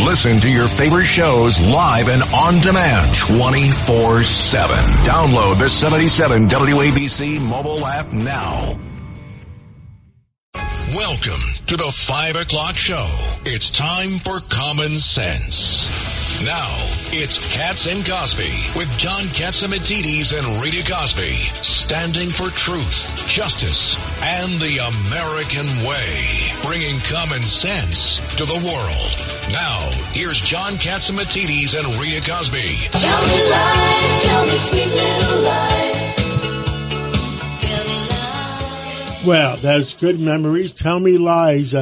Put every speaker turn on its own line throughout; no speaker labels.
Listen to your favorite shows live and on demand 24/7. Download the 77 WABC mobile app now. Welcome to the 5 o'clock show. It's time for Common Sense. Now, it's Katz and Cosby with John Katsimatidis and Rita Cosby, standing for truth, justice, and the American way, bringing common sense to the world. Now, here's John Katsimatidis and Rita Cosby.
Tell me lies, tell me sweet little lies. Tell me lies.
Well, that's good memories. Tell me lies.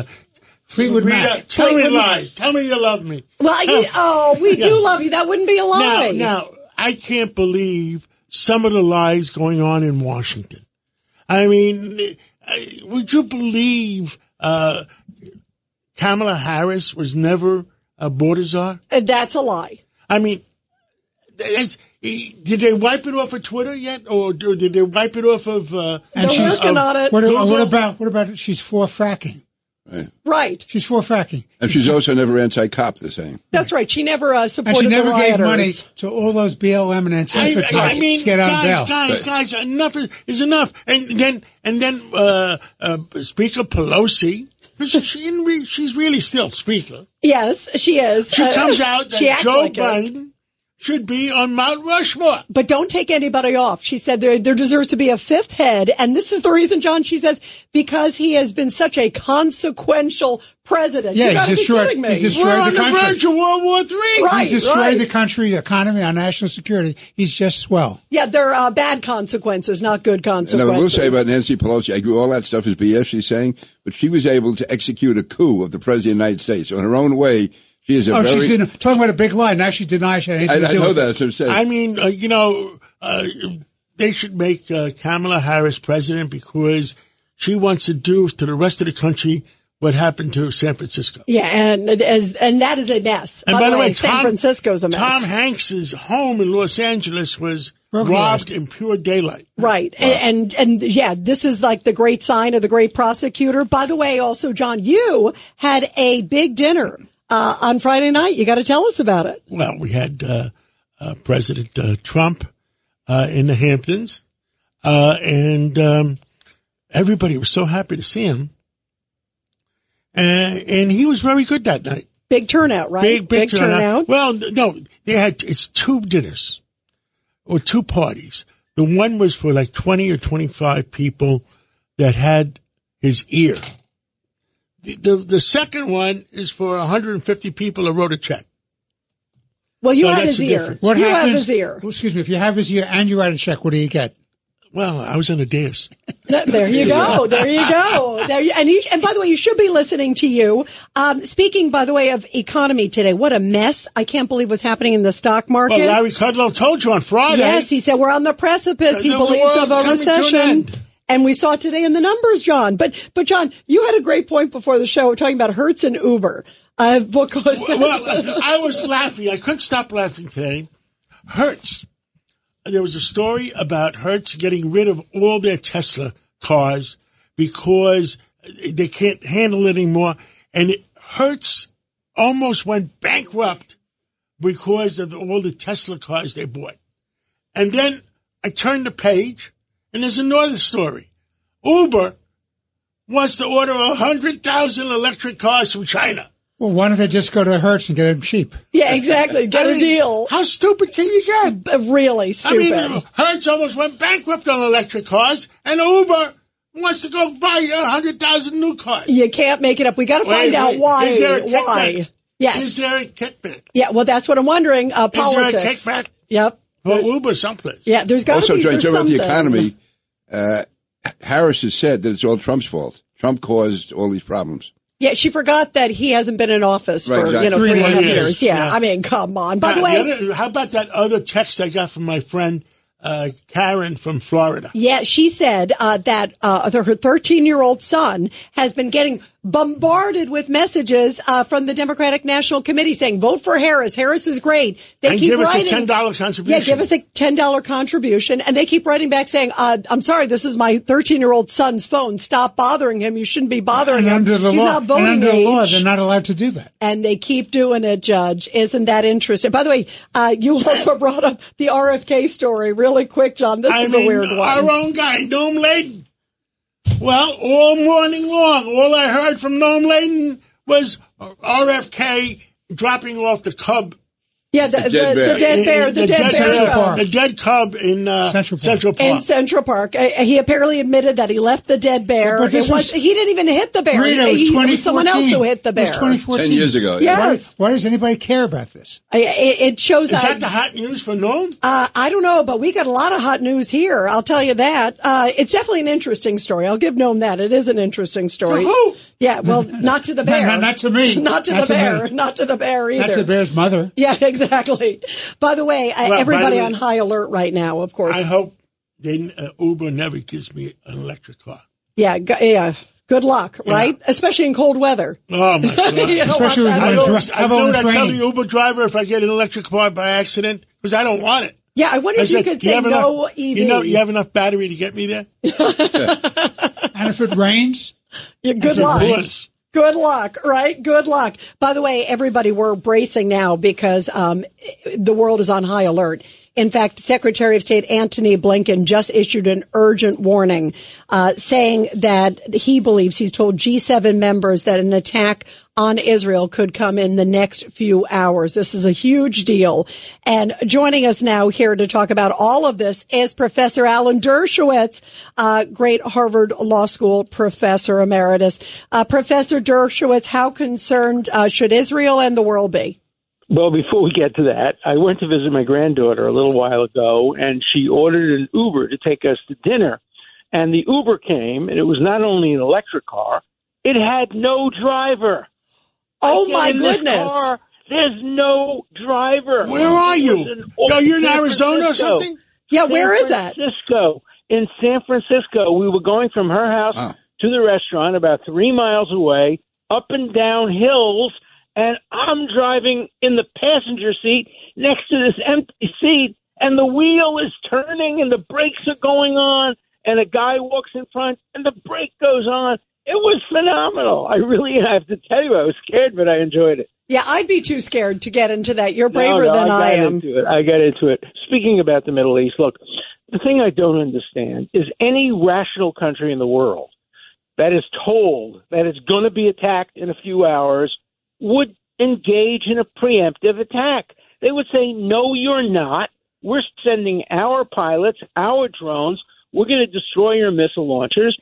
Fleetwood
Rita,
Mac.
tell me lies. Tell me you love me.
Well, we do love you. That wouldn't be a lie.
Now, I can't believe some of the lies going on in Washington. I mean, would you believe Kamala Harris was never a border czar?
That's a lie.
I mean, did they wipe it off of Twitter yet, or did they wipe it off of?
They're working on it.
What about she's for fracking?
Right.
She's for fracking.
And she's also never anti-cop, they're saying.
That's right. She never supported
and she never
the
gave
rioters.
money to all those BLM and Antifa types to get on bail.
Guys, enough is enough. And then Speaker Pelosi, she's really still Speaker.
Yes, she is.
She comes out that Joe
like
Biden should be on Mount Rushmore.
But don't take anybody off. She said there deserves to be a fifth head. And this is the reason, John, she says, because he has been such a consequential president.
Yeah,
you gotta
he's destroyed
We're on the verge of World War III.
Right,
he's destroyed the country, the economy, our national security. He's just swell.
Yeah, they're bad consequences, not good consequences.
And I will say about Nancy Pelosi, I agree all that stuff is BS, she's saying, but she was able to execute a coup of the President of the United States. So in her own way, she is
she's talking about a big lie. Now she denies she had anything to do
know
with
that. That's what I'm saying.
I mean, they should make Kamala Harris president because she wants to do to the rest of the country what happened to San Francisco.
Yeah, and that is a mess.
And by the way,
San Francisco's a mess.
Tom Hanks's home in Los Angeles was robbed in pure daylight.
Right. Wow. And yeah, this is like the great sign of the great prosecutor. By the way, also, John, you had a big dinner on Friday night. You got to tell us about it.
Well, we had President Trump in the Hamptons, and everybody was so happy to see him. And he was very good that night.
Big turnout, right?
Big turnout. Well, no, it's two dinners or two parties. The one was for like 20 or 25 people that had his ear. The second one is for 150 people that wrote a check.
Well, you have his ear.
What
you
happens,
have his ear.
Well, excuse me, if you have his ear and you write a check, what do you get?
Well, I was on a dais.
There you go. There you go. And by the way, you should be listening to you. Speaking, by the way, of economy today, what a mess. I can't believe what's happening in the stock market.
Well, Larry Kudlow told you on Friday.
Yes, he said we're on the precipice. He believes of a recession. And we saw it today in the numbers, John. But John, you had a great point before the show talking about Hertz and Uber. Because
I was laughing. I couldn't stop laughing today. Hertz. There was a story about Hertz getting rid of all their Tesla cars because they can't handle it anymore. And Hertz almost went bankrupt because of all the Tesla cars they bought. And then I turned the page, and there's another story. Uber wants to order 100,000 electric cars from China.
Well, why don't they just go to Hertz and get them cheap?
Yeah, exactly. Get a deal.
How stupid can you get?
Really stupid.
I mean, Hertz almost went bankrupt on electric cars, and Uber wants to go buy 100,000 new cars.
You can't make it up. We got to find out why.
Is there a kickback?
Why? Yes.
Is there a kickback?
Yeah, well, that's what I'm wondering. Politics.
Is there a kickback?
Yep.
For Uber someplace.
Yeah, there's got to be
Also,
something.
about the economy, Harris has said that it's all Trump's fault. Trump caused all these problems.
Yeah, she forgot that he hasn't been in office for,
exactly.
3.5 years. Yeah, I mean, come on. By the way.
How about that other text I got from my friend Karen from Florida?
Yeah, she said that her 13-year-old son has been getting bombarded with messages from the Democratic National Committee saying, vote for Harris. Harris is great. They
and
keep
give
writing,
us a $10 contribution.
Yeah, give us a $10 contribution. And they keep writing back saying, I'm sorry, this is my 13-year-old son's phone. Stop bothering him. You shouldn't be bothering him.
Under the
He's
law,
not voting
and under
age.
the law, they're not allowed to do that.
And they keep doing it, Judge. Isn't that interesting? By the way, you also brought up the RFK story really quick, John. This is a weird one.
Our own guy, Noam Layden. Well, all morning long, all I heard from Noam Layden was RFK dropping off the cub.
Yeah, the dead bear show.
The dead cub in Central Park.
In Central Park. He apparently admitted that he left the dead bear.
But
he didn't even hit the bear.
Rita, it was
someone else who hit the bear.
It was 2014.
10 years ago.
Yes.
Why does anybody care about this?
It shows
Is that the hot news for Noam?
I don't know, but we got a lot of hot news here. I'll tell you that. It's definitely an interesting story. I'll give Noam that. It is an interesting story.
For who?
Yeah, well, not to the bear.
Not to me.
Not to the bear. Not to the bear either.
That's the bear's mother.
Yeah, exactly. By the way, everybody on high alert right now, of course.
I hope Uber never gives me an electric car.
Yeah, yeah. Good luck, right?
Yeah.
Especially in cold weather.
Oh, my God.
Especially when
I know what I tell
raining.
the Uber driver if I get an electric car by accident, because I don't want it.
Yeah, I wonder if you could say no EV.
You have enough battery to get me there?
And if it rains?
Yeah, good luck. Good luck, right? Good luck. By the way, everybody, we're bracing now because the world is on high alert. In fact, Secretary of State Antony Blinken just issued an urgent warning saying that he believes, he's told G7 members that an attack on Israel could come in the next few hours. This is a huge deal. And joining us now here to talk about all of this is Professor Alan Dershowitz, great Harvard Law School professor emeritus. Professor Dershowitz, how concerned should Israel and the world be?
Well, before we get to that, I went to visit my granddaughter a little while ago, and she ordered an Uber to take us to dinner. And the Uber came, and it was not only an electric car, it had no driver.
Oh, my goodness.
Car, there's no driver.
Where are you? You're in Arizona or something?
Yeah, where is that?
In San Francisco. We were going from her house to the restaurant about 3 miles away, up and down hills, and I'm driving in the passenger seat next to this empty seat, and the wheel is turning, and the brakes are going on, and a guy walks in front, and the brake goes on. It was phenomenal. I really have to tell you, I was scared, but I enjoyed it.
Yeah, I'd be too scared to get into that. You're braver than I am.
I got into it. Speaking about the Middle East, look, the thing I don't understand is any rational country in the world that is told that it's going to be attacked in a few hours would engage in a preemptive attack. They would say, no, you're not. We're sending our pilots, our drones. We're going to destroy your missile launchers.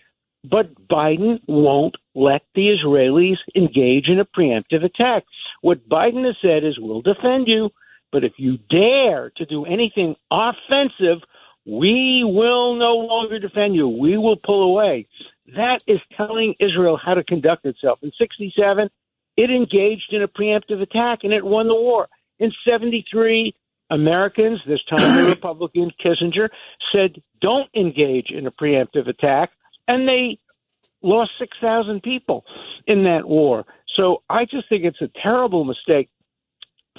But Biden won't let the Israelis engage in a preemptive attack. What Biden has said is, we'll defend you, but if you dare to do anything offensive, we will no longer defend you. We will pull away. That is telling Israel how to conduct itself. In 1967, it engaged in a preemptive attack, and it won the war. In 1973, Americans, this time the Republican Kissinger, said, don't engage in a preemptive attack, and they lost 6,000 people in that war. So I just think it's a terrible mistake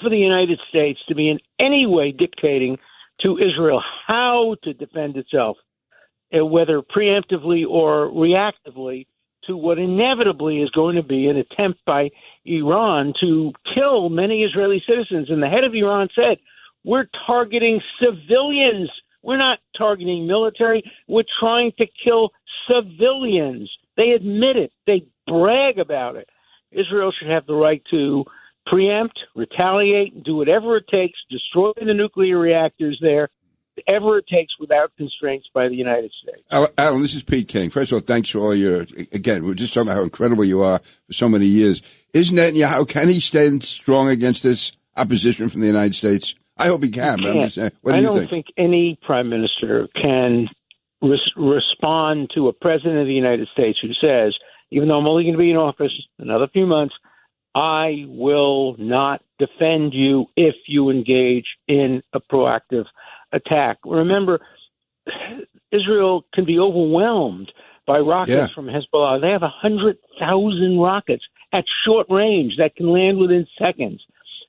for the United States to be in any way dictating to Israel how to defend itself, whether preemptively or reactively, to what inevitably is going to be an attempt by Iran to kill many Israeli citizens. And the head of Iran said, we're targeting civilians. We're not targeting military. We're trying to kill civilians. They admit it. They brag about it. Israel should have the right to preempt, retaliate, do whatever it takes, destroy the nuclear reactors there, whatever it takes without constraints by the United States.
Alan, this is Pete King. First of all, thanks for all your, again, we're just talking about how incredible you are for so many years. Is Netanyahu, can he stand strong against this opposition from the United States? I hope he can, but I'm just saying, what do you think?
I don't think any prime minister can respond to a president of the United States who says, even though I'm only going to be in office another few months, I will not defend you if you engage in a proactive attack. Remember, Israel can be overwhelmed by rockets from Hezbollah. They have 100,000 rockets at short range that can land within seconds.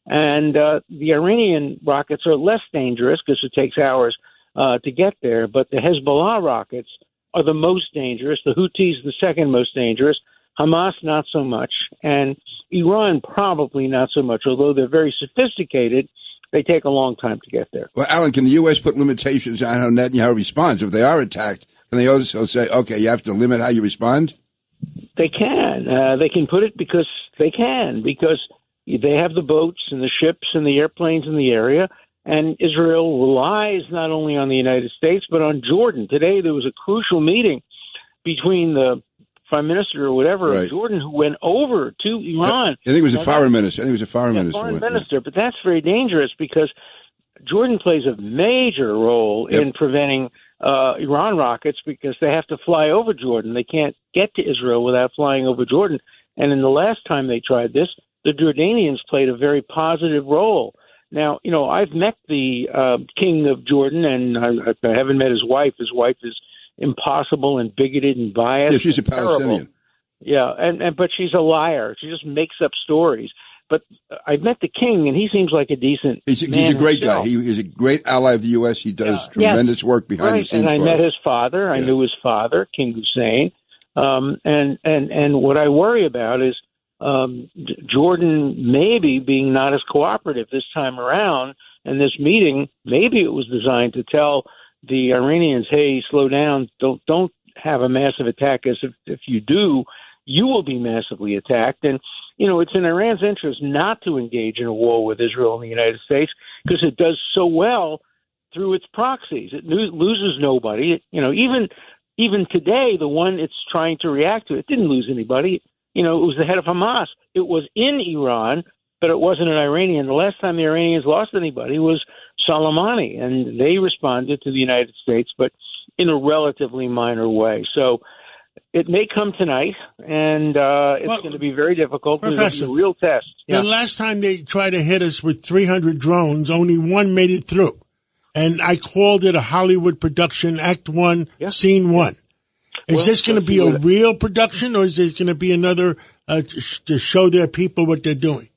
And the Iranian rockets are less dangerous because it takes hours to get there. But the Hezbollah rockets are the most dangerous. The Houthis, the second most dangerous. Hamas, not so much. And Iran, probably not so much. Although they're very sophisticated, they take a long time to get there.
Well, Alan, can the U.S. put limitations on how Netanyahu responds? If they are attacked, can they also say, okay, you have to limit how you respond?
They can. They can put it because they can, because they have the boats and the ships and the airplanes in the area, and Israel relies not only on the United States but on Jordan. Today there was a crucial meeting between the prime minister or whatever of Jordan who went over to Iran.
I think it was a foreign minister.
Foreign minister, but that's very dangerous because Jordan plays a major role in preventing Iran rockets because they have to fly over Jordan. They can't get to Israel without flying over Jordan. And in the last time they tried this, the Jordanians played a very positive role. Now, I've met the king of Jordan, and I haven't met his wife. His wife is impossible and bigoted and biased.
Yeah, she's a Palestinian.
Yeah, but she's a liar. She just makes up stories. But I've met the king, and he seems like a decent
He's a great guy. He is a great ally of the U.S. He does tremendous work behind the scenes.
And I met his father. I knew his father, King Hussein. And what I worry about is Jordan maybe being not as cooperative this time around. And this meeting, maybe it was designed to tell the Iranians, hey, slow down, don't have a massive attack, as if you do, you will be massively attacked. And, it's in Iran's interest not to engage in a war with Israel and the United States because it does so well through its proxies. It loses nobody. Even today, the one it's trying to react to, it didn't lose anybody. It was the head of Hamas. It was in Iran, but it wasn't an Iranian. The last time the Iranians lost anybody was Soleimani, and they responded to the United States, but in a relatively minor way. So it may come tonight, and it's going to be very difficult.
Professor,
it's a real test.
The last time they tried to hit us with 300 drones, only one made it through. And I called it a Hollywood production, Act 1, Scene 1. Is this going to be a real production, or is this going to be another to show their people what they're doing?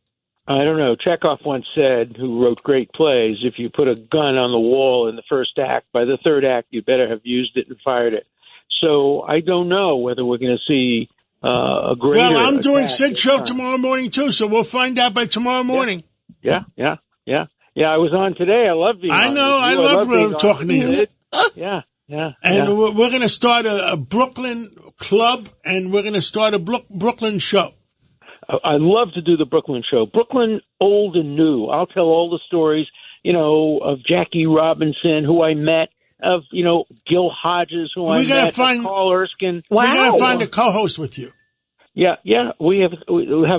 I don't know. Chekhov once said, who wrote great plays, if you put a gun on the wall in the first act, by the third act, you better have used it and fired it. So I don't know whether we're going to see a greater
Well, I'm doing Sid's show
time.
tomorrow morning, too, so we'll find out by tomorrow morning.
Yeah. I was on today. I love being
I
on.
know. I love talking to you.
Yeah.
And we're going to start a Brooklyn club, and we're going to start a Brooklyn show.
I love to do the Brooklyn show. Brooklyn, old and new. I'll tell all the stories, of Jackie Robinson, who I met, of, Gil Hodges, who I met, Carl Erskine.
Wow. We're going to find a co-host with you.
Yeah. We have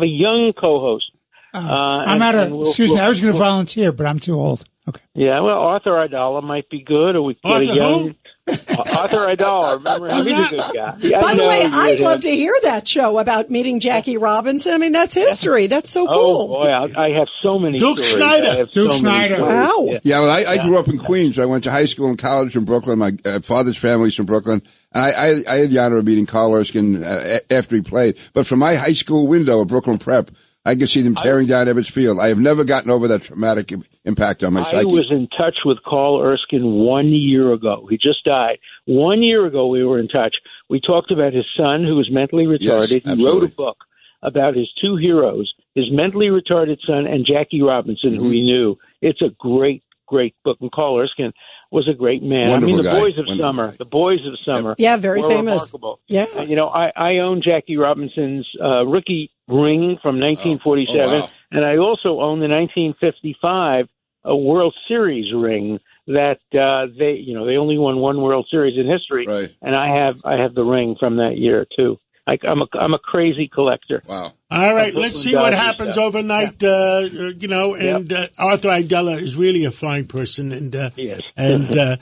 a young co-host.
Excuse me, I was going to volunteer, but I'm too old. Okay.
Yeah, well, Arthur Idala might be good, or we could get a young... Arthur Idala, remember him? He's a good guy.
By the way, I'd love to hear that show about meeting Jackie Robinson. I mean, that's history. That's so cool.
Oh, boy, I have so many
Duke
stories.
Schneider.
Wow.
Yeah, well, I grew up in Queens. I went to high school and college in Brooklyn. My father's family's from Brooklyn. And I had the honor of meeting Carl Erskine after he played. But from my high school window at Brooklyn Prep, I could see them tearing down Ebbets Field. I have never gotten over that traumatic impact on my psyche.
I was in touch with Carl Erskine 1 year ago. He just died. 1 year ago, we were in touch. We talked about his son, who was mentally retarded.
Yes,
he wrote a book about his two heroes, his mentally retarded son and Jackie Robinson, who he knew. It's a great, great book. And Carl Erskine was a great man.
Wonderful
The
guy.
Boys of Summer. The Boys of Summer.
Yeah, very famous.
Remarkable.
Yeah.
And, I own Jackie Robinson's rookie ring from 1947,
Oh, wow.
and I also own the 1955 World Series ring that they only won one World Series in history,
Right.
and I have the ring from that year too. I'm a crazy collector.
Wow.
All right, let's see what happens overnight. And Arthur Idala is really a fine person, and
Yes.
and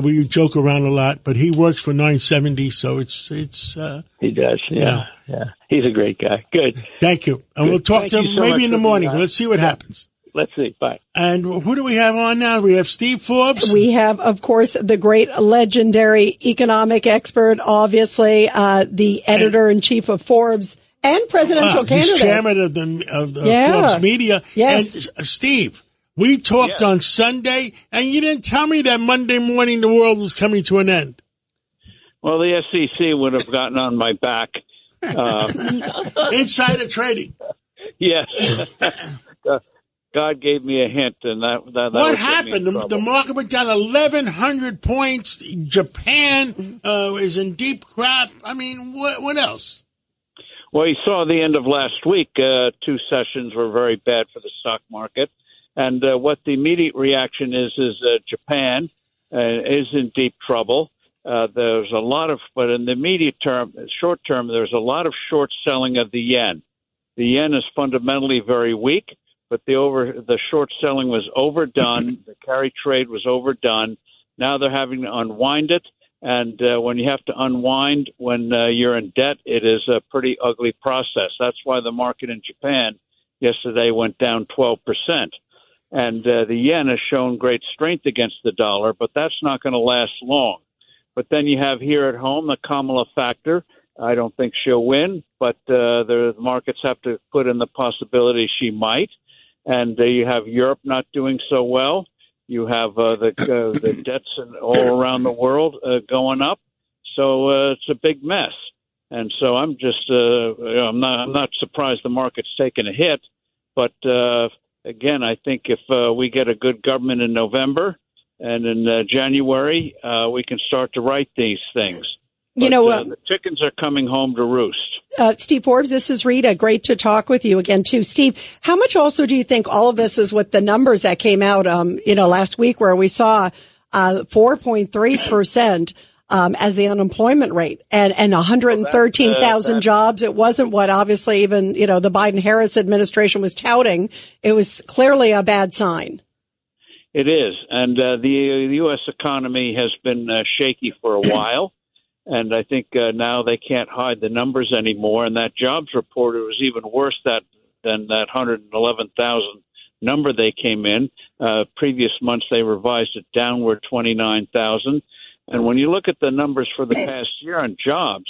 we joke around a lot, but he works for 970, so it's
He does. Yeah. He's a great guy. Good.
Thank you, and we'll talk
Thank
to
you
him
so
maybe
much
in the
for being
morning.
on.
Let's see what happens.
Let's see. Bye.
And who do we have on now? We have Steve Forbes.
We have, of course, the great legendary economic expert, obviously, the editor-in-chief of Forbes and presidential candidate.
He's chairman of the
Yeah.
Forbes Media.
Yes.
And Steve, we talked on Sunday, and you didn't tell me that Monday morning the world was coming to an end.
Well, the SEC would have gotten on my back.
Insider trading.
Yes. God gave me a hint, and that
What happened? The market went down 1,100 points. Japan is in deep crap. I mean, what else?
Well, you saw the end of last week. 2 sessions were very bad for the stock market. And what the immediate reaction is Japan is in deep trouble. There's a lot of, but in the immediate term, short term, there's a lot of short selling of the yen. The yen is fundamentally very weak, but the short selling was overdone. The carry trade was overdone. Now they're having to unwind it. And when you have to unwind when you're in debt, it is a pretty ugly process. That's why the market in Japan yesterday went down 12%. And the yen has shown great strength against the dollar, but that's not going to last long. But then you have here at home the Kamala factor. I don't think she'll win, but the markets have to put in the possibility she might. And you have Europe not doing so well. You have the debts all around the world going up. So it's a big mess. And so I'm just I'm not surprised the market's taken a hit. But again, I think if we get a good government in November and in January, we can start to right these things. But, the chickens are coming home to roost.
Steve Forbes, this is Rita. Great to talk with you again, too. Steve, how much also do you think all of this is with the numbers that came out, last week where we saw 4.3% as the unemployment rate and 113,000 jobs? It wasn't what obviously even, the Biden-Harris administration was touting. It was clearly a bad sign.
It is. And the U.S. economy has been shaky for a while. And I think now they can't hide the numbers anymore. And that jobs report, it was even worse than that 111,000 number they came in. Previous months, they revised it downward 29,000. And when you look at the numbers for the past year on jobs,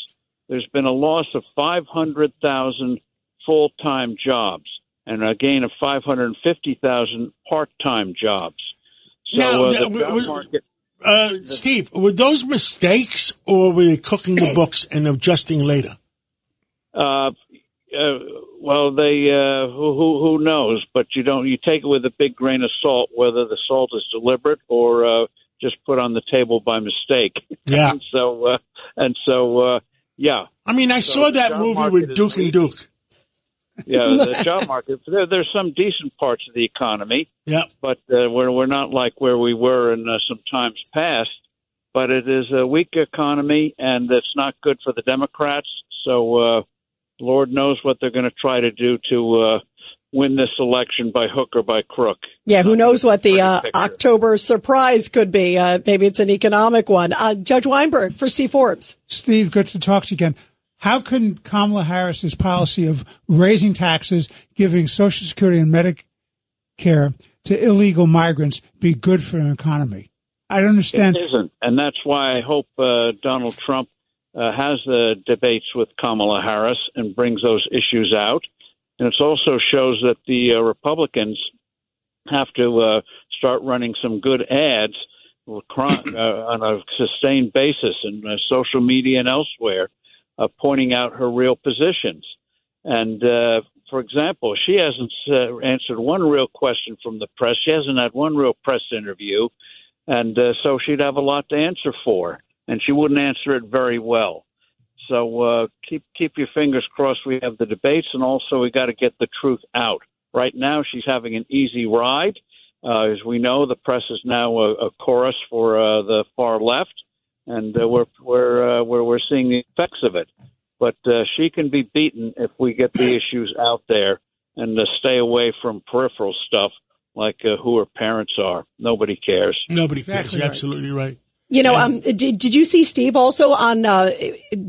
there's been a loss of 500,000 full-time jobs and a gain of 550,000 part-time jobs. So
Now,
the job market...
Steve, were those mistakes, or were they cooking the books and adjusting later?
Well, they who knows? But you take it with a big grain of salt, whether the salt is deliberate or just put on the table by mistake.
Yeah.
and so, yeah.
I mean, I saw that movie with Duke and Duke.
Yeah, the job market. There's some decent parts of the economy.
Yeah, but
we're not like where we were in some times past. But it is a weak economy, and it's not good for the Democrats. So, Lord knows what they're going to try to do to win this election by hook or by crook.
Yeah, who knows what the October surprise could be? Maybe it's an economic one. Judge Weinberg for Steve Forbes.
Steve, good to talk to you again. How can Kamala Harris's policy of raising taxes, giving Social Security and Medicare to illegal migrants be good for an economy? I don't understand.
It isn't, and that's why I hope Donald Trump has the debates with Kamala Harris and brings those issues out. And it also shows that the Republicans have to start running some good ads on a sustained basis in social media and elsewhere, pointing out her real positions. And, for example, she hasn't answered one real question from the press. She hasn't had one real press interview. And so she'd have a lot to answer for, and she wouldn't answer it very well. So keep your fingers crossed. We have the debates, and also we got to get the truth out. Right now, she's having an easy ride. As we know, the press is now a chorus for the far left, and we're seeing the effects of it. But she can be beaten if we get the issues out there and stay away from peripheral stuff like who her parents are. Nobody cares.
Nobody cares.
Exactly
You're
right.
absolutely right.
You know, did you see Steve also on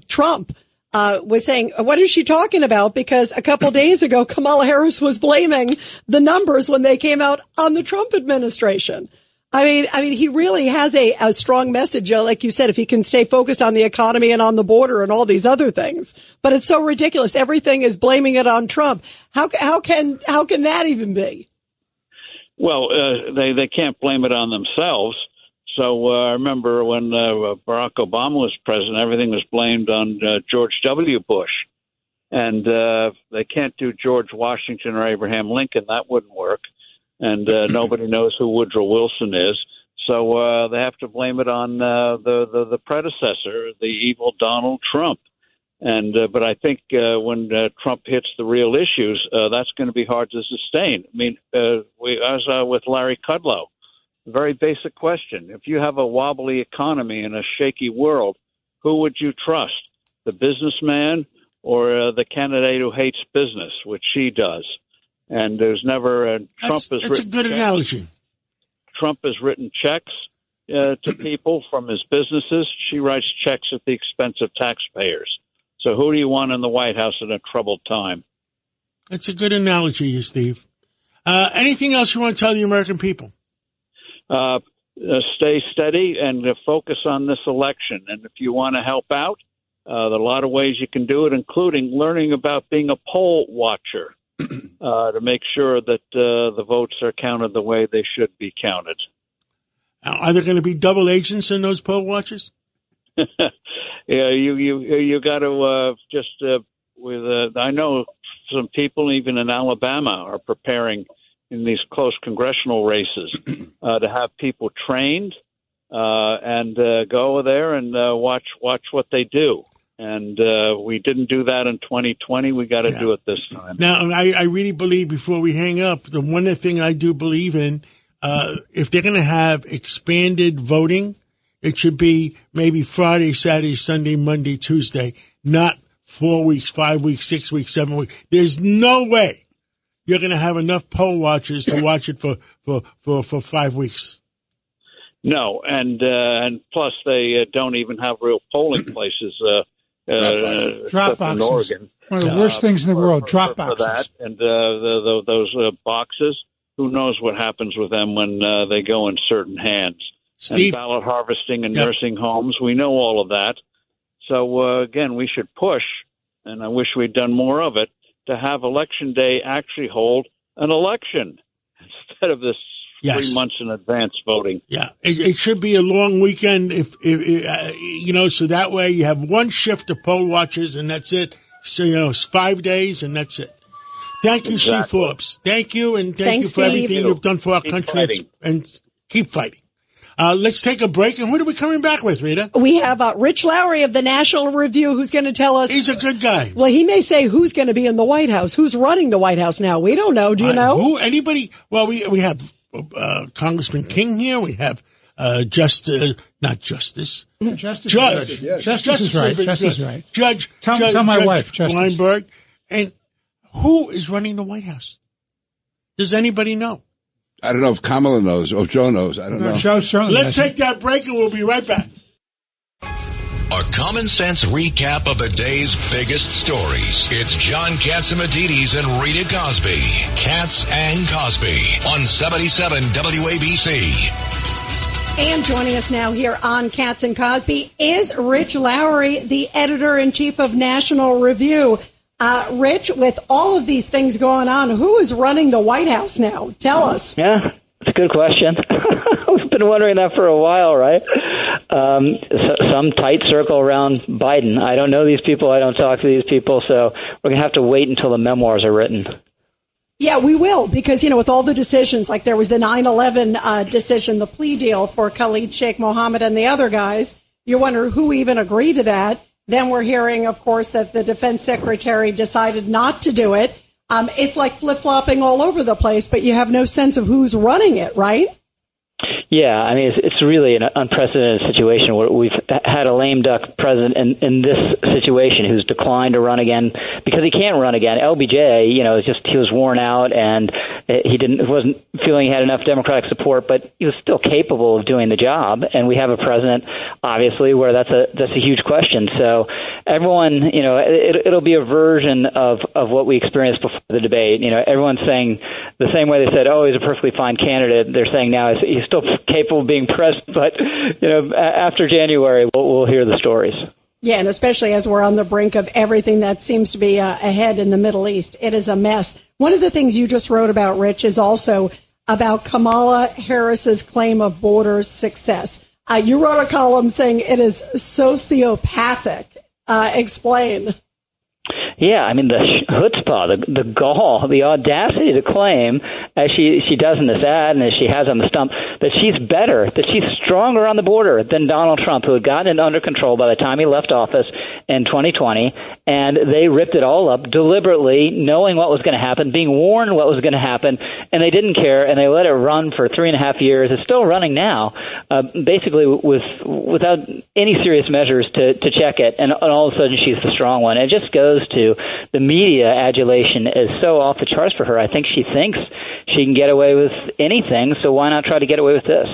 Trump was saying, what is she talking about? Because a couple days ago, Kamala Harris was blaming the numbers when they came out on the Trump administration. I mean, he really has a strong message. Like you said, if he can stay focused on the economy and on the border and all these other things, but it's so ridiculous. Everything is blaming it on Trump. How can that even be?
Well, they can't blame it on themselves. So I remember when Barack Obama was president, everything was blamed on George W. Bush. And they can't do George Washington or Abraham Lincoln. That wouldn't work. And nobody knows who Woodrow Wilson is. So they have to blame it on the predecessor, the evil Donald Trump. And but I think when Trump hits the real issues, that's going to be hard to sustain. I mean, I was with Larry Kudlow. Very basic question. If you have a wobbly economy in a shaky world, who would you trust? The businessman or the candidate who hates business, which she does? And there's never Trump has
That's a good analogy.
Trump has written checks to people from his businesses. She writes checks at the expense of taxpayers. So who do you want in the White House in a troubled time?
That's a good analogy, Steve. Anything else you want to tell the American people?
Stay steady and focus on this election. And if you want to help out, there are a lot of ways you can do it, including learning about being a poll watcher. To make sure that the votes are counted the way they should be counted.
Are there going to be double agents in those poll watchers?
Yeah, you got to I know some people even in Alabama are preparing in these close congressional races to have people trained and go there and watch what they do. And we didn't do that in 2020. We got to do it this time.
Now, I really believe, before we hang up, the one thing I do believe in, if they're going to have expanded voting, it should be maybe Friday, Saturday, Sunday, Monday, Tuesday, not 4 weeks, 5 weeks, 6 weeks, 7 weeks. There's no way you're going to have enough poll watchers to watch it for 5 weeks.
No, and plus they don't even have real polling places.
Drop boxes.
In Oregon.
One of the worst things in the world, drop boxes.
For that. And those boxes, who knows what happens with them when they go in certain hands.
Steve?
And ballot harvesting and nursing homes, we know all of that. So, again, we should push, and I wish we'd done more of it, to have Election Day actually hold an election instead of this 3 months in advance voting.
Yeah, it should be a long weekend, if so that way you have one shift of poll watchers and that's it. So, it's 5 days and that's it. Thank you, Steve Forbes. Thank you, and thank you for everything you've done for our country. And keep fighting. Let's take a break. And what are we coming back with, Rita?
We have Rich Lowry of the National Review, who's going to tell us.
He's a good guy.
Well, he may say who's going to be in the White House. Who's running the White House now? We don't know. Do you know?
Who? Anybody? Well, we have Congressman King here. We have not Justice.
Justice.
Judge.
Justice is right. Justice is right.
Judge.
Tell my wife, Justice
Weinberg. And who is running the White House? Does anybody know?
I don't know if Kamala knows or Joe knows. I don't know.
Joe certainly
Let's take that break and we'll be right back.
A common sense recap of the day's biggest stories. It's John Catsimatidis and Rita Cosby. Katz and Cosby on 77 WABC.
And joining us now here on Katz and Cosby is Rich Lowry, the editor-in-chief of National Review. Rich, with all of these things going on, who is running the White House now? Tell us.
Yeah, it's a good question. We've been wondering that for a while, right? Some tight circle around Biden. I don't know these people. I don't talk to these people. So we're going to have to wait until the memoirs are written.
Yeah, we will, because, with all the decisions, like there was the 9/11 decision, the plea deal for Khalid Sheikh Mohammed and the other guys, you wonder who even agreed to that. Then we're hearing, of course, that the defense secretary decided not to do it. It's like flip-flopping all over the place, but you have no sense of who's running it, right?
Yeah, I mean, it's really an unprecedented situation where we've had a lame duck president in this situation who's declined to run again because he can't run again. LBJ, he was worn out and he wasn't feeling he had enough Democratic support, but he was still capable of doing the job. And we have a president, obviously, where that's a huge question. So everyone, it'll be a version of what we experienced before the debate. Everyone's saying the same way they said, oh, he's a perfectly fine candidate. They're saying now he's still capable of being president, but after January, we'll hear the stories.
Yeah, and especially as we're on the brink of everything that seems to be ahead in the Middle East. It is a mess. One of the things you just wrote about, Rich, is also about Kamala Harris's claim of border success. You wrote a column saying it is sociopathic. Explain.
Yeah, I mean, the chutzpah, the gall, the audacity to claim, as she does in this ad and as she has on the stump, that she's better, that she's stronger on the border than Donald Trump, who had gotten it under control by the time he left office in 2020. And they ripped it all up deliberately, knowing what was going to happen, being warned what was going to happen, and they didn't care, and they let it run for 3.5 years. It's still running now, basically without any serious measures to check it, and all of a sudden she's the strong one. It just goes to the media adulation is so off the charts for her. I think she thinks she can get away with anything, so why not try to get away with this?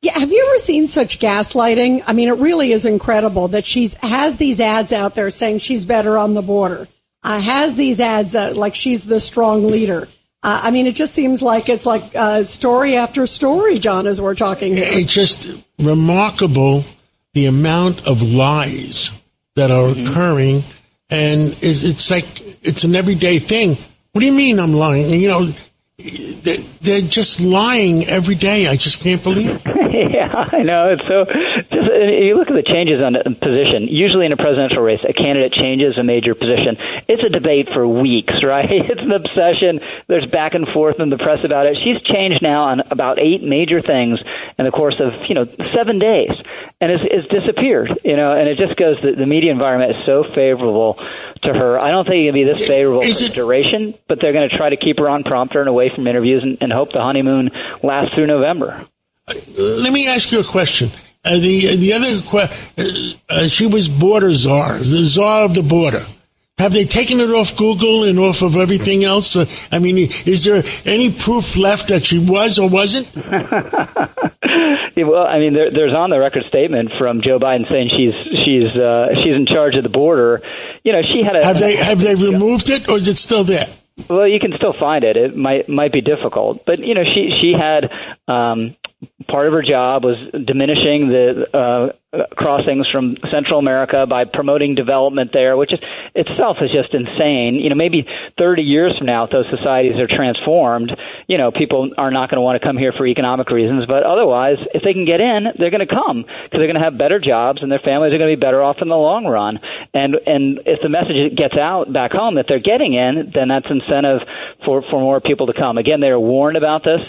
Yeah, have you ever seen such gaslighting? I mean, it really is incredible that has these ads out there saying she's better on the border. Has these ads like she's the strong leader. I mean, it just seems like it's like story after story, John, as we're talking here.
It's just remarkable the amount of lies that are occurring, and it's like it's an everyday thing. What do you mean I'm lying? They're just lying every day. I just can't believe it.
Yeah, I know. It's so. You look at the changes on the position. Usually in a presidential race, a candidate changes a major position. It's a debate for weeks, right? It's an obsession. There's back and forth in the press about it. She's changed now on about 8 major things in the course of 7 days, and it's disappeared. And it just goes. The media environment is so favorable to her. I don't think it can be this favorable for duration, but they're going to try to keep her on prompter and away from interviews and hope the honeymoon lasts through November.
Let me ask you a question. The other question, she was border czar, the czar of the border. Have they taken it off Google and off of everything else? I mean, is there any proof left that she was or wasn't?
Well, I mean, there's on the record statement from Joe Biden saying she's in charge of the border. She had a. Have they removed it, or is it still there? Well, you can still find it. It might be difficult, but she had. Part of her job was diminishing the crossings from Central America by promoting development there, which itself is just insane. Maybe 30 years from now, if those societies are transformed, people are not going to want to come here for economic reasons. But otherwise, if they can get in, they're going to come because they're going to have better jobs and their families are going to be better off in the long run. And if the message gets out back home that they're getting in, then that's incentive for more people to come. Again, they were warned about this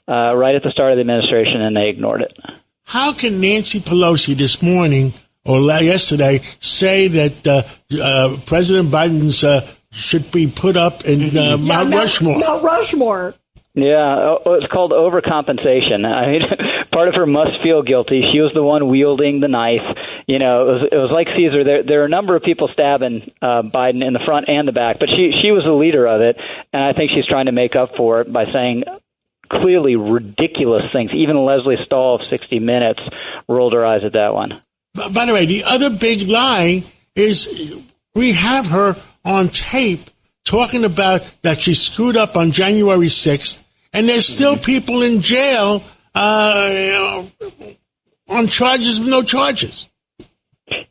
right at the start of the administration, and they ignored it.
How can Nancy Pelosi this morning or yesterday say that President Biden's should be put up in Mount Rushmore?
Mount Rushmore.
Yeah, it's called overcompensation. I mean, part of her must feel guilty. She was the one wielding the knife. It was like Caesar. There are a number of people stabbing Biden in the front and the back, but she was the leader of it, and I think she's trying to make up for it by saying clearly ridiculous things. Even Leslie Stahl of 60 Minutes rolled her eyes at that one.
By the way, the other big lie is we have her on tape talking about that she screwed up on January 6th, and there's still people in jail on charges of no charges.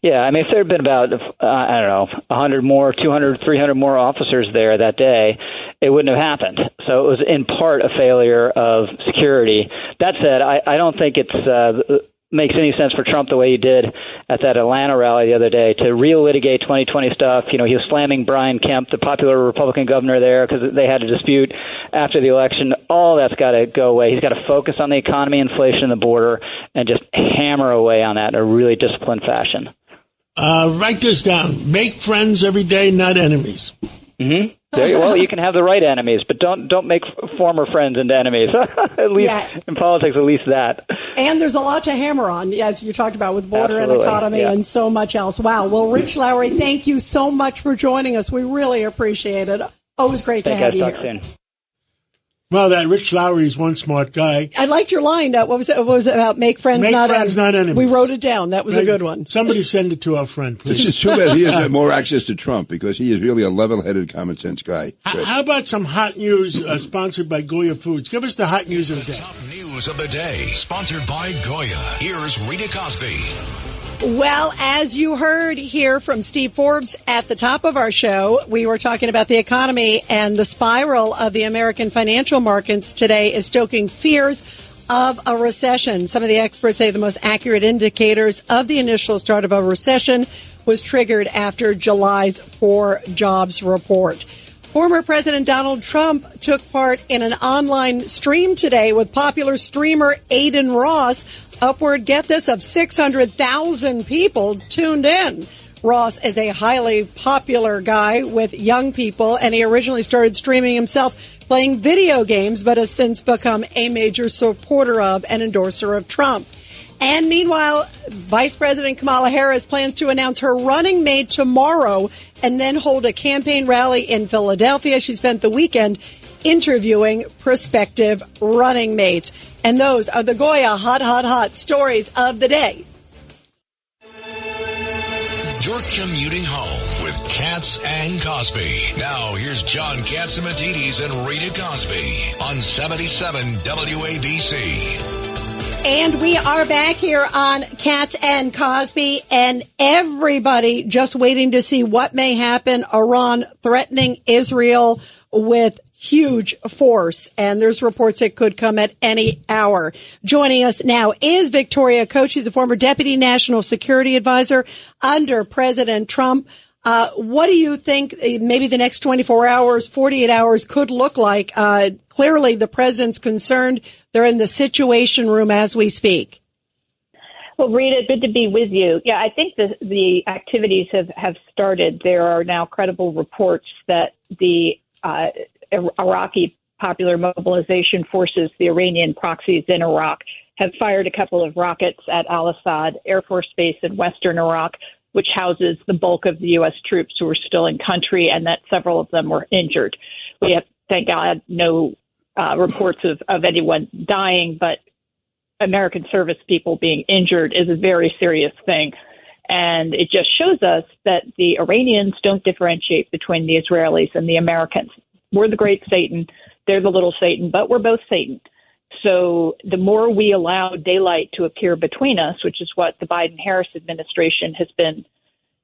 Yeah, I mean, if there had been about, 100 more, 200, 300 more officers there that day, it wouldn't have happened. So it was in part a failure of security. That said, I don't think it's makes any sense for Trump the way he did at that Atlanta rally the other day to relitigate 2020 stuff. He was slamming Brian Kemp, the popular Republican governor there, because they had a dispute after the election. All that's got to go away. He's got to focus on the economy, inflation, and the border, and just hammer away on that in a really disciplined fashion.
Write this down. Make friends every day, not enemies.
Mm-hmm. Well, you can have the right enemies, but don't make former friends into enemies. At least in politics, at least that.
And there's a lot to hammer on, as you talked about, with border and
Absolutely,
economy and so much else. Wow. Well, Rich Lowry, thank you so much for joining us. We really appreciate it. Always great to have you
Talk
here.
soon.
Well, that Rich Lowry is one smart guy.
I liked your line. What was it? What was it about? Make friends, not enemies. We wrote it down. That was a good one.
Somebody send it to our friend, please.
It's too bad he has more access to Trump because he is really a level-headed, common-sense guy.
How about some hot news sponsored by Goya Foods? Give us the hot news of the day.
Top news of the day, sponsored by Goya. Here's Rita Cosby.
Well, as you heard here from Steve Forbes at the top of our show, we were talking about the economy, and the spiral of the American financial markets today is stoking fears of a recession. Some of the experts say the most accurate indicators of the initial start of a recession was triggered after July's 4 jobs report. Former President Donald Trump took part in an online stream today with popular streamer Aiden Ross. Upward, get this, of 600,000 people tuned in. Ross is a highly popular guy with young people, and he originally started streaming himself playing video games, but has since become a major supporter of and endorser of Trump. And meanwhile, Vice President Kamala Harris plans to announce her running mate tomorrow and then hold a campaign rally in Philadelphia. She spent the weekend interviewing prospective running mates. And those are the Goya hot stories of the day.
You're commuting home with Katz and Cosby. Now, here's John Katzimatidis and Rita Cosby on 77 WABC.
And we are back here on Katz and Cosby, and everybody just waiting to see what may happen. Iran threatening Israel with huge force, and there's reports it could come at any hour. Joining us now is Victoria Koch. She's a former Deputy National Security Advisor under President Trump. What do you think maybe the next 24 hours, 48 hours could look like? Clearly, the president's concerned. They're in the Situation Room as we speak.
Well, Rita, good to be with you. Yeah, I think the activities have started. There are now credible reports that the Iraqi Popular Mobilization Forces, the Iranian proxies in Iraq, have fired a couple of rockets at Al-Assad Air Force Base in western Iraq, which houses the bulk of the U.S. troops who are still in country, and that several of them were injured. We have, thank God, no reports of anyone dying, but American service people being injured is a very serious thing. And it just shows us that the Iranians don't differentiate between the Israelis and the Americans. We're the great Satan. They're the little Satan, but we're both Satan. So the more we allow daylight to appear between us, which is what the Biden-Harris administration has been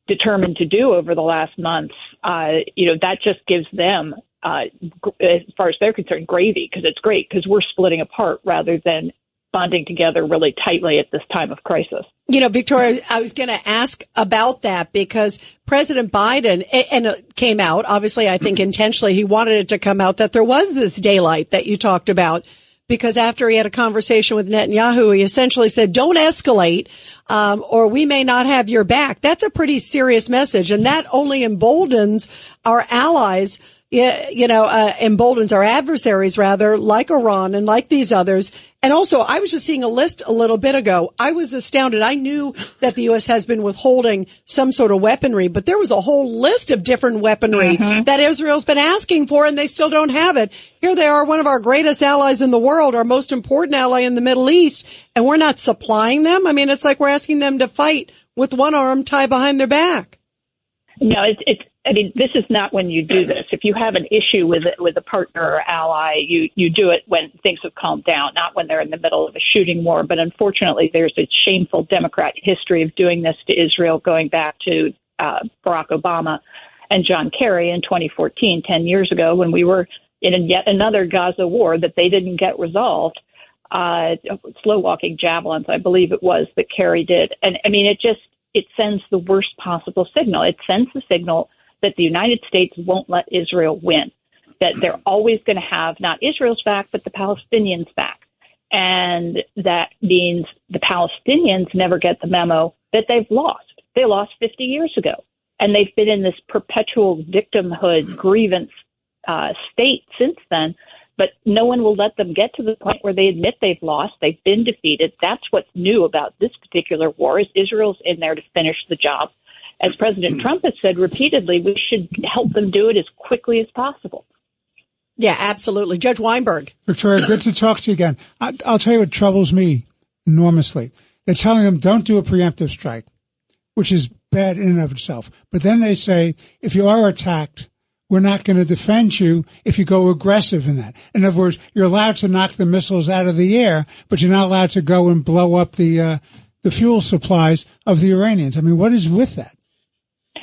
determined to do over the last months, that just gives them, as far as they're concerned, gravy, because it's great because we're splitting apart rather than bonding together really tightly at this time of crisis.
Victoria, I was going to ask about that because President Biden, and it came out, obviously, I think intentionally, he wanted it to come out that there was this daylight that you talked about. Because after he had a conversation with Netanyahu, he essentially said, don't escalate, or we may not have your back. That's a pretty serious message. And that only emboldens our allies, emboldens our adversaries, rather, like Iran and like these others. And also, I was just seeing a list a little bit ago. I was astounded. I knew that the U.S. has been withholding some sort of weaponry, but there was a whole list of different weaponry that Israel's been asking for, and they still don't have it. Here they are, one of our greatest allies in the world, our most important ally in the Middle East, and we're not supplying them? I mean, it's like we're asking them to fight with one arm tied behind their back.
No, this is not when you do this. If you have an issue with a partner or ally, you do it when things have calmed down, not when they're in the middle of a shooting war. But unfortunately, there's a shameful Democrat history of doing this to Israel going back to Barack Obama and John Kerry in 2014, 10 years ago, when we were in yet another Gaza war that they didn't get resolved. Slow walking javelins, I believe it was, that Kerry did. And I mean, it sends the worst possible signal. It sends the signal that the United States won't let Israel win, that they're always going to have not Israel's back, but the Palestinians' back. And that means the Palestinians never get the memo that they've lost. They lost 50 years ago. And they've been in this perpetual victimhood grievance state since then, but no one will let them get to the point where they admit they've lost, they've been defeated. That's what's new about this particular war, is Israel's in there to finish the job. As President Trump has said repeatedly, we should help them do it as quickly as possible.
Yeah, absolutely. Judge Weinberg.
Victoria, good to talk to you again. I'll tell you what troubles me enormously. They're telling them don't do a preemptive strike, which is bad in and of itself. But then they say, if you are attacked, we're not going to defend you if you go aggressive in that. In other words, you're allowed to knock the missiles out of the air, but you're not allowed to go and blow up the fuel supplies of the Iranians. I mean, what is with that?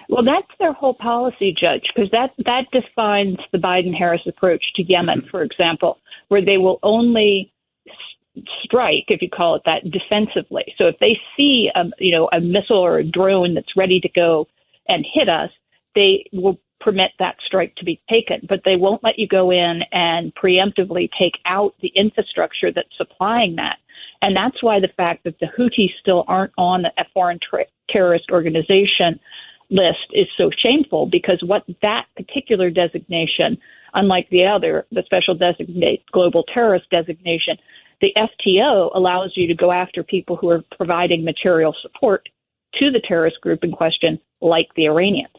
Well, that's their whole policy, Judge, because that defines the Biden-Harris approach to Yemen, for example, where they will only strike, if you call it that, defensively. So if they see a missile or a drone that's ready to go and hit us, they will permit that strike to be taken, but they won't let you go in and preemptively take out the infrastructure that's supplying that. And that's why the fact that the Houthis still aren't on a foreign terrorist organization list is so shameful, because what that particular designation, unlike the special designate global terrorist designation, the FTO allows you to go after people who are providing material support to the terrorist group in question, like the Iranians.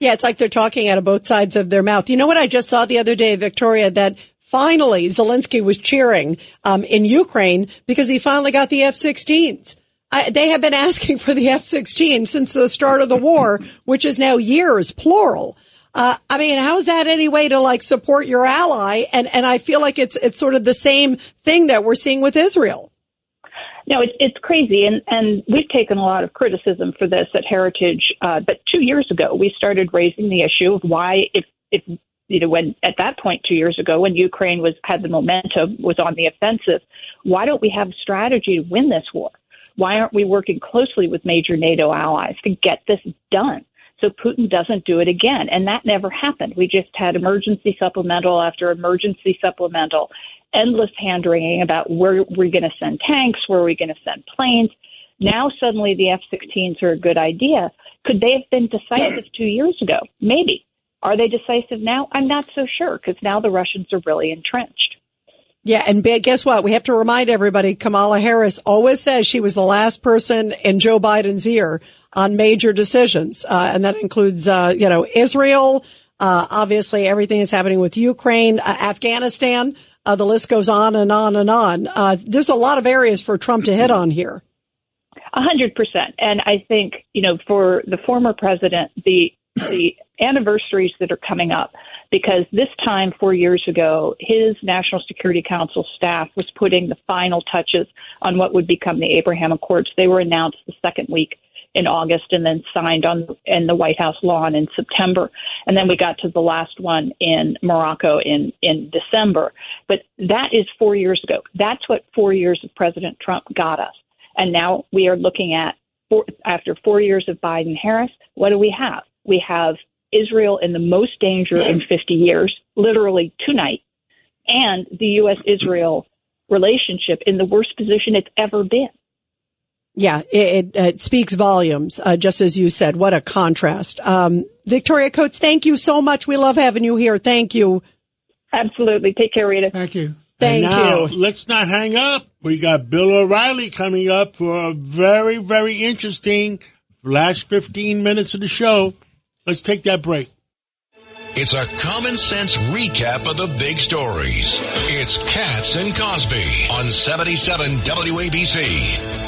Yeah, it's like they're talking out of both sides of their mouth. You know what I just saw the other day, Victoria, that finally Zelensky was cheering in Ukraine because he finally got the F-16s. They have been asking for the F-16 since the start of the war, which is now years, plural. I mean, how is that any way to support your ally? And I feel like it's sort of the same thing that we're seeing with Israel.
No, it's crazy. And we've taken a lot of criticism for this at Heritage. But 2 years ago, we started raising the issue of why, if when at that point 2 years ago, when Ukraine had the momentum, was on the offensive, why don't we have a strategy to win this war? Why aren't we working closely with major NATO allies to get this done so Putin doesn't do it again? And that never happened. We just had emergency supplemental after emergency supplemental, endless hand-wringing about where we're going to send tanks, where are we going to send planes. Now suddenly the F-16s are a good idea. Could they have been decisive 2 years ago? Maybe. Are they decisive now? I'm not so sure, because now the Russians are really entrenched.
Yeah, and guess what? We have to remind everybody, Kamala Harris always says she was the last person in Joe Biden's ear on major decisions. And that includes, Israel. Obviously, everything is happening with Ukraine, Afghanistan. The list goes on and on and on. There's a lot of areas for Trump to hit on here.
100%. And I think, for the former president, the anniversaries that are coming up, because this time 4 years ago, his National Security Council staff was putting the final touches on what would become the Abraham Accords. They were announced the second week in August and then signed in the White House lawn in September. And then we got to the last one in Morocco in December. But that is 4 years ago. That's what 4 years of President Trump got us. And now we are looking at, after 4 years of Biden-Harris, what do we have? We have Israel in the most danger in 50 years, literally tonight, and the U.S.-Israel relationship in the worst position it's ever been.
Yeah, it speaks volumes, just as you said. What a contrast. Victoria Coates, thank you so much. We love having you here. Thank you.
Absolutely. Take care, Rita.
Thank you.
Thank
you.
you.
Let's not hang up. We got Bill O'Reilly coming up for a very, very interesting last 15 minutes of the show. Let's take that break.
It's a common sense recap of the big stories. It's Katz and Cosby on 77 WABC.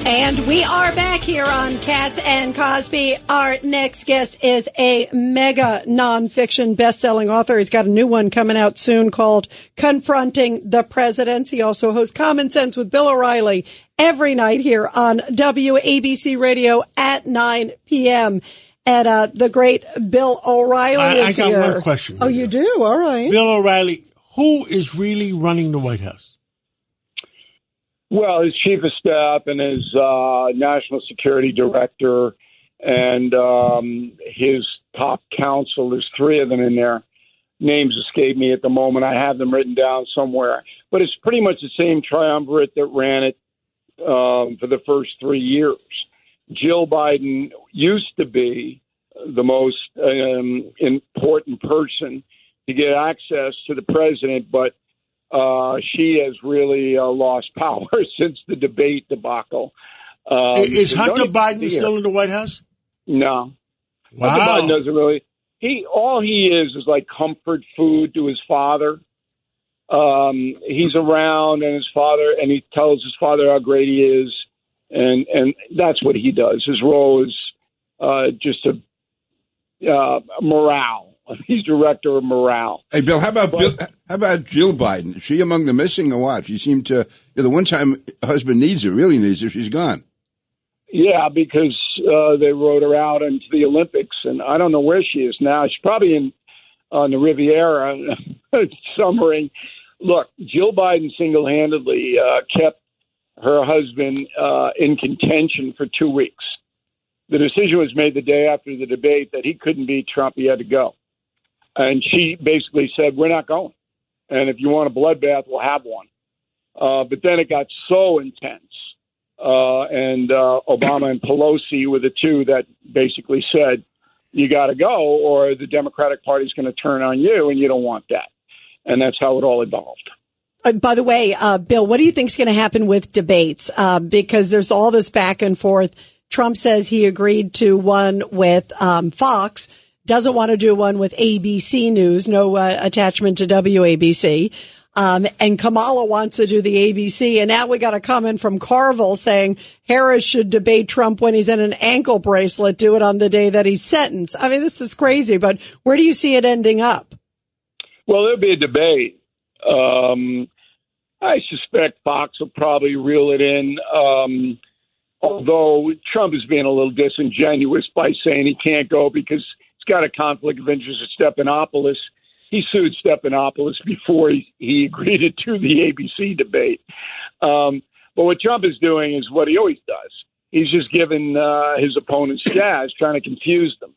And we are back here on Katz and Cosby. Our next guest is a mega nonfiction best-selling author. He's got a new one coming out soon called Confronting the Presidents. He also hosts Common Sense with Bill O'Reilly every night here on WABC Radio at 9 p.m. And the great Bill O'Reilly is here.
I got one question.
Oh, you do? All right.
Bill O'Reilly, who is really running the White House?
Well, his chief of staff and his national security director and his top counsel. There's three of them in there. Names escape me at the moment. I have them written down somewhere. But it's pretty much the same triumvirate that ran it for the first 3 years. Jill Biden used to be the most important person to get access to the president, but she has really lost power since the debate debacle.
Is Hunter Biden still in the White House?
No.
Wow.
Hunter Biden doesn't really. All he is like comfort food to his father. He's around, and he tells his father how great he is, and that's what he does. His role is just a morale. He's director of morale.
Hey, Bill, how about Jill Biden? Is she among the missing or what? She seemed to, the one time her husband needs her, really needs her, she's gone.
Yeah, because they wrote her out into the Olympics, and I don't know where she is now. She's probably on the Riviera summering. Look, Jill Biden single-handedly kept her husband in contention for 2 weeks. The decision was made the day after the debate that he couldn't beat Trump. He had to go. And she basically said, we're not going. And if you want a bloodbath, we'll have one. But then it got so intense. And Obama and Pelosi were the two that basically said, you got to go or the Democratic Party's going to turn on you, and you don't want that. And that's how it all evolved.
By the way, Bill, what do you think is going to happen with debates? Because there's all this back and forth. Trump says he agreed to one with Fox, doesn't want to do one with ABC News, no attachment to WABC. And Kamala wants to do the ABC. And now we got a comment from Carville saying Harris should debate Trump when he's in an ankle bracelet, do it on the day that he's sentenced. I mean, this is crazy, but where do you see it ending up?
Well, there'll be a debate. I suspect Fox will probably reel it in. Although Trump is being a little disingenuous by saying he can't go because he's got a conflict of interest with Stephanopoulos. He sued Stephanopoulos before he agreed to do the ABC debate. But what Trump is doing is what he always does. He's just giving his opponents jazz, trying to confuse them.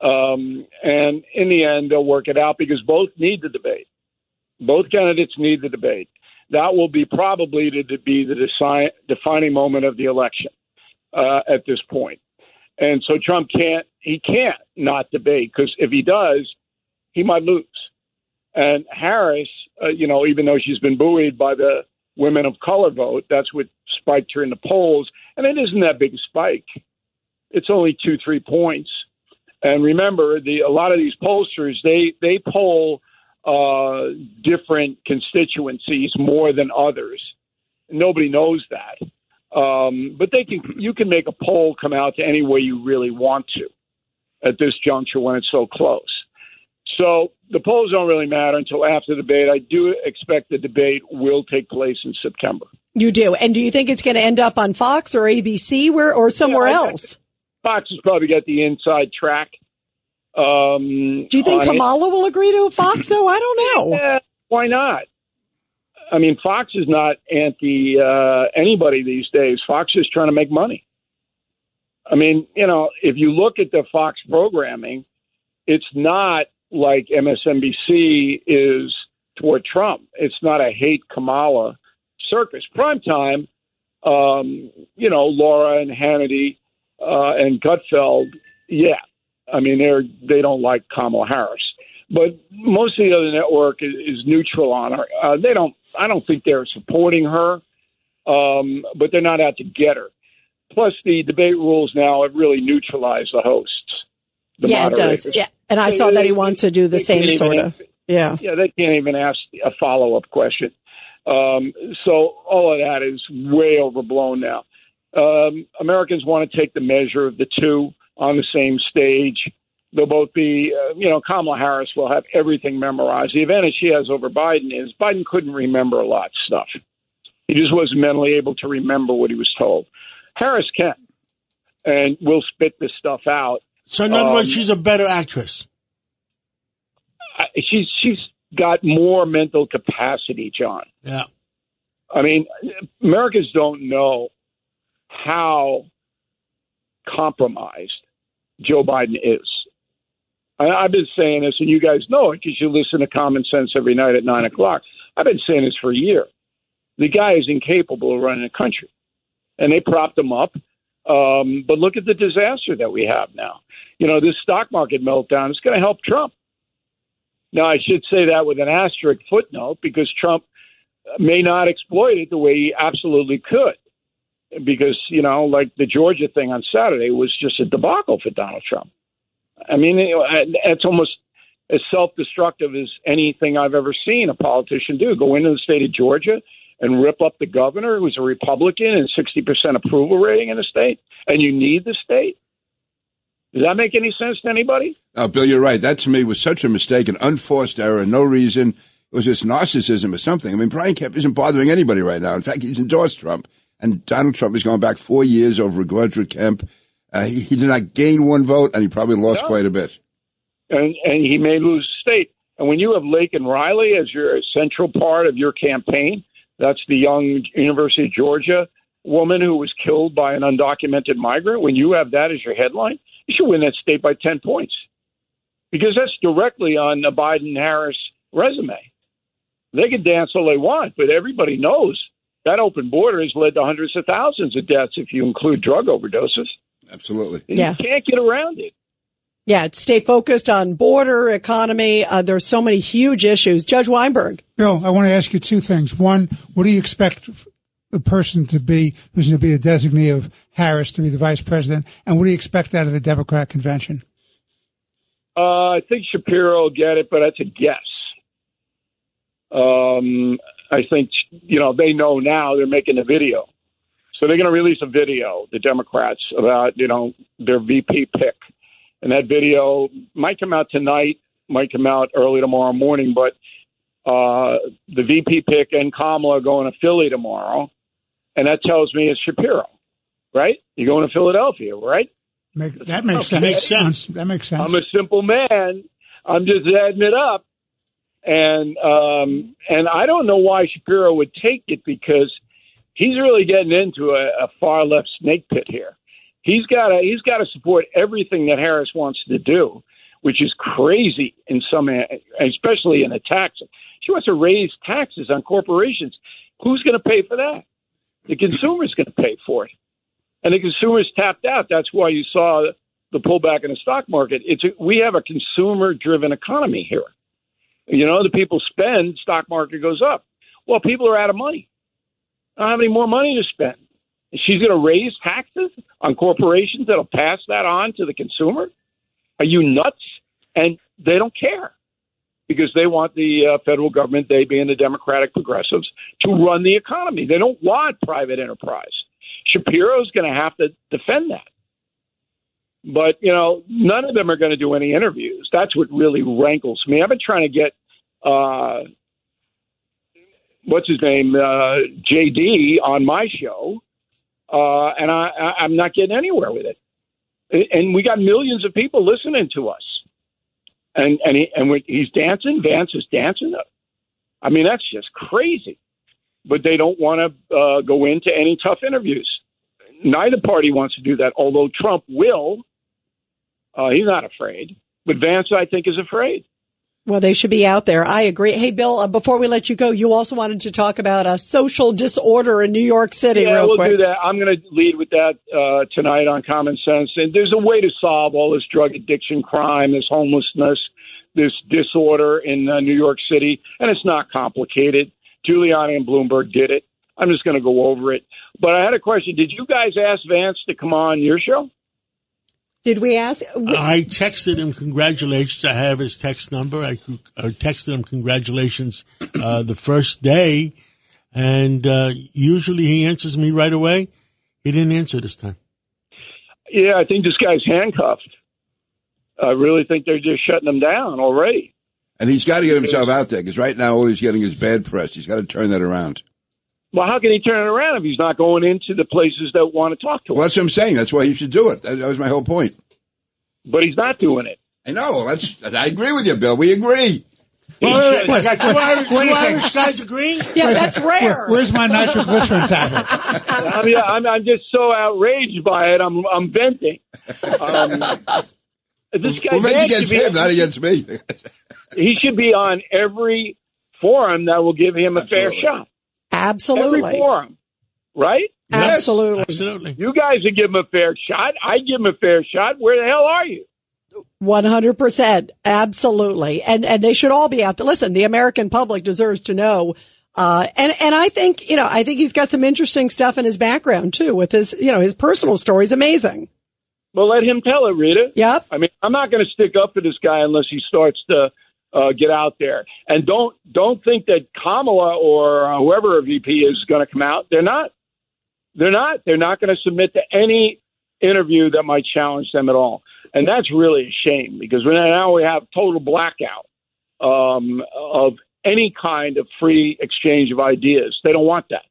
And in the end, they'll work it out because both need the debate. Both candidates need the debate. That will be probably to be the defining moment of the election at this point. And so Trump can't not debate because if he does, he might lose. And Harris, even though she's been buoyed by the women of color vote, that's what spiked her in the polls. And it isn't that big a spike. It's only 2-3 points. And remember, a lot of these pollsters, they poll different constituencies more than others. Nobody knows that. But you can make a poll come out to any way you really want to at this juncture when it's so close. So the polls don't really matter until after the debate. I do expect the debate will take place in September. You do? And do you think it's going to end up on Fox or ABC or somewhere else? Fox has probably got the inside track. Do you think Kamala will agree to Fox, though? I don't know. Yeah, why not? I mean, Fox is not anti anybody these days. Fox is trying to make money. I mean, if you look at the Fox programming, it's not like MSNBC is toward Trump. It's not a hate Kamala circus. Primetime, Laura and Hannity and Gutfeld, yeah. I mean, they don't like Kamala Harris. But most of the other network is neutral on her. I don't think they're supporting her, but they're not out to get her. Plus, the debate rules now have really neutralized the hosts. Yeah, it does. Yeah, and I saw that he wants to do the same sort of. Yeah. Yeah, they can't even ask a follow-up question. So all of that is way overblown now. Americans want to take the measure of the two on the same stage. They'll both be, Kamala Harris will have everything memorized. The advantage she has over Biden is Biden couldn't remember a lot of stuff. He just wasn't mentally able to remember what he was told. Harris can, and will spit this stuff out. So in other words, she's a better actress. She's got more mental capacity, John. Yeah. I mean, Americans don't know how compromised Joe Biden is. I've been saying this, and you guys know it because you listen to Common Sense every night at 9 o'clock. I've been saying this for a year. The guy is incapable of running a country, and they propped him up. But look at the disaster that we have now. This stock market meltdown is going to help Trump. Now, I should say that with an asterisk footnote because Trump may not exploit it the way he absolutely could. Because, like the Georgia thing on Saturday was just a debacle for Donald Trump. I mean, it's almost as self-destructive as anything I've ever seen a politician do. Go into the state of Georgia and rip up the governor who's a Republican and 60% approval rating in the state, and you need the state? Does that make any sense to anybody?
No, Bill, you're right. That to me was such a mistake, an unforced error, no reason. It was just narcissism or something. I mean, Brian Kemp isn't bothering anybody right now. In fact, he's endorsed Trump, and Donald Trump is going back 4 years over a grudge with Kemp. He did not gain one vote, and he probably lost quite a bit.
And he may lose the state. And when you have Lake and Riley as your central part of your campaign, that's the young University of Georgia woman who was killed by an undocumented migrant. When you have that as your headline, you should win that state by 10 points because that's directly on the Biden-Harris resume. They can dance all they want, but everybody knows that open border has led to hundreds of thousands of deaths if you include drug overdoses.
Absolutely.
Yeah.
You can't get around it.
Yeah, stay focused on border, economy. There's so many huge issues. Judge Weinberg.
Bill, I want to ask you two things. One, what do you expect the person to be who's going to be a designee of Harris to be the vice president? And what do you expect out of the Democratic convention?
I think Shapiro will get it, but that's a guess. I think, they know now they're making a video. So they're going to release a video, the Democrats, about, their VP pick. And that video might come out tonight, might come out early tomorrow morning, but the VP pick and Kamala are going to Philly tomorrow. And that tells me it's Shapiro, right? You're going to Philadelphia, right?
That makes sense.
Makes sense.
That makes sense.
I'm a simple man. I'm just adding it up. And I don't know why Shapiro would take it because he's really getting into a far left snake pit here. He's got to support everything that Harris wants to do, which is crazy in some, especially in the tax. She wants to raise taxes on corporations. Who's going to pay for that? The consumer's going to pay for it, and the consumer's tapped out. That's why you saw the pullback in the stock market. We have a consumer-driven economy here. The people spend, stock market goes up. Well, people are out of money. I don't have any more money to spend. She's going to raise taxes on corporations that'll pass that on to the consumer? Are you nuts? And they don't care because they want the federal government, they being the Democratic progressives, to run the economy. They don't want private enterprise. Shapiro's going to have to defend that. But, none of them are going to do any interviews. That's what really rankles me. I've been trying to get, what's his name, JD on my show. And I'm not getting anywhere with it. And we got millions of people listening to us. And he's dancing. Vance is dancing. I mean, that's just crazy. But they don't want to go into any tough interviews. Neither party wants to do that, although Trump will. He's not afraid. But Vance, I think, is afraid.
Well, they should be out there. I agree. Hey, Bill, before we let you go, you also wanted to talk about a social disorder in New York City real quick.
Yeah, we'll do that. I'm going to lead with that tonight on Common Sense. And there's a way to solve all this drug addiction crime, this homelessness, this disorder in New York City. And it's not complicated. Giuliani and Bloomberg did it. I'm just going to go over it. But I had a question. Did you guys ask Vance to come on your show?
Did we ask?
I texted him congratulations. I have his text number. I texted him congratulations the first day, and usually he answers me right away. He didn't answer this time.
Yeah, I think this guy's handcuffed. I really think they're just shutting him down already.
And he's got to get himself out there because right now all he's getting is bad press. He's got to turn that around.
Well, how can he turn it around if he's not going into the places that want to talk to him?
Well, that's what I'm saying. That's why you should do it. That was my whole point.
But he's not doing it.
I know. I agree with you, Bill. We agree.
Well, wait, two Irish guys agreeing?
Yeah, that's rare.
Where's my nitroglycerin tablet?
I'm just so outraged by it. I'm venting. This guy
vent against him, not against me.
He should be on every forum that will give him a fair shot.
Absolutely.
Every forum, right?
Absolutely.
Absolutely.
You guys would give him a fair shot. I'd give him a fair shot. Where the hell are you?
100%. Absolutely. And they should all be out there. Listen, the American public deserves to know. And I think, I think he's got some interesting stuff in his background too with his, his personal story is amazing.
Well, let him tell it, Rita.
Yep.
I mean, I'm not going to stick up for this guy unless he starts to get out there. And don't think that Kamala or whoever a VP is going to come out. They're not. They're not going to submit to any interview that might challenge them at all. And that's really a shame because now we have total blackout of any kind of free exchange of ideas. They don't want that.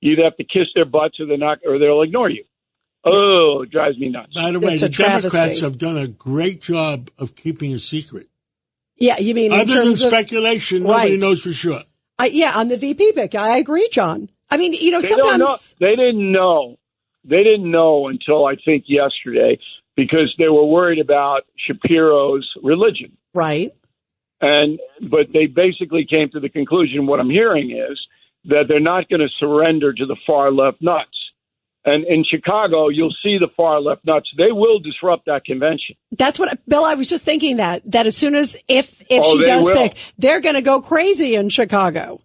You'd have to kiss their butts or they'll ignore you. Oh, it drives me nuts.
By the way, the Democrats have done a great job of keeping a secret.
Yeah, you mean
other than speculation, nobody knows for sure.
On the VP pick, I agree, John. I mean, sometimes
they didn't know. They didn't know until I think yesterday because they were worried about Shapiro's religion.
Right.
But they basically came to the conclusion, what I'm hearing is that they're not going to surrender to the far left nuts. And in Chicago, you'll see the far left nuts. They will disrupt that convention.
That's what, Bill, I was just thinking that as soon as, if she does pick, they're going to go crazy in Chicago.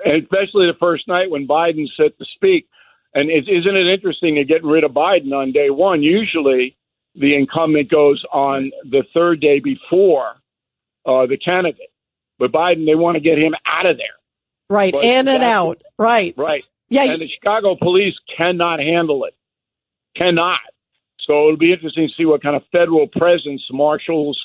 And especially the first night when Biden's set to speak. And isn't it interesting to getting rid of Biden on day one? Usually the incumbent goes on the third day before the candidate. But Biden, they want to get him out of there.
Right, but in and out. Right.
Right.
Yeah.
And the Chicago police cannot handle it. Cannot. So it'll be interesting to see what kind of federal presence, marshals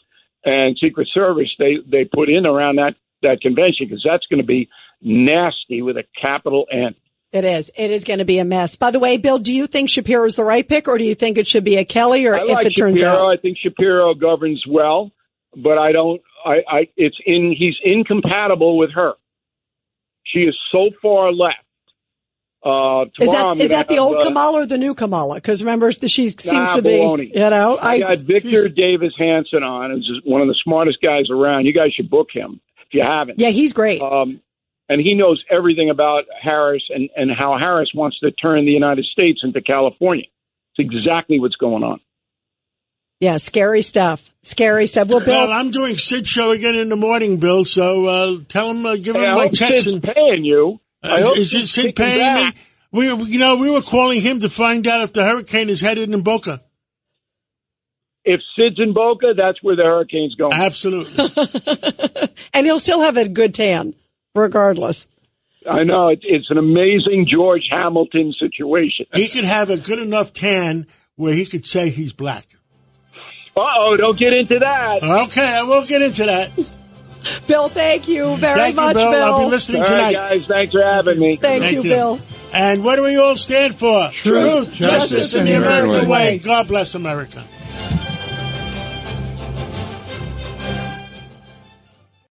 and Secret Service they put in around that convention, because that's going to be nasty with a capital N.
It is. It is going to be a mess. By the way, Bill, do you think Shapiro is the right pick, or do you think it should be a Kelly, or if it turns out?
I think Shapiro governs well, but I don't. He's incompatible with her. She is so far left.
Is that the old Kamala or the new Kamala? Because remember, she seems to be.
Baloney. I got Victor Davis Hanson on, who's one of the smartest guys around. You guys should book him if you haven't.
Yeah, he's great.
And he knows everything about Harris and how Harris wants to turn the United States into California. It's exactly what's going on.
Yeah, scary stuff. Scary stuff. Well, Bill,
I'm doing Sid's show again in the morning, Bill. So tell him, give him my text.
Sid's paying you.
Is it Sid paying me? We were calling him to find out if the hurricane is headed in Boca.
If Sid's in Boca, that's where the hurricane's going.
Absolutely.
And he'll still have a good tan, regardless.
I know. It's an amazing George Hamilton situation.
He could have a good enough tan where he could say he's black.
Uh-oh, don't get into that.
Okay, I won't get into that.
Bill, thank you very much,
Bill.
Bill.
I'll be listening tonight.
All right, guys, thanks for having me.
Thank you, Bill.
And what do we all stand for?
Truth, justice,
and the
and the
American
American
way.
way.
God bless America.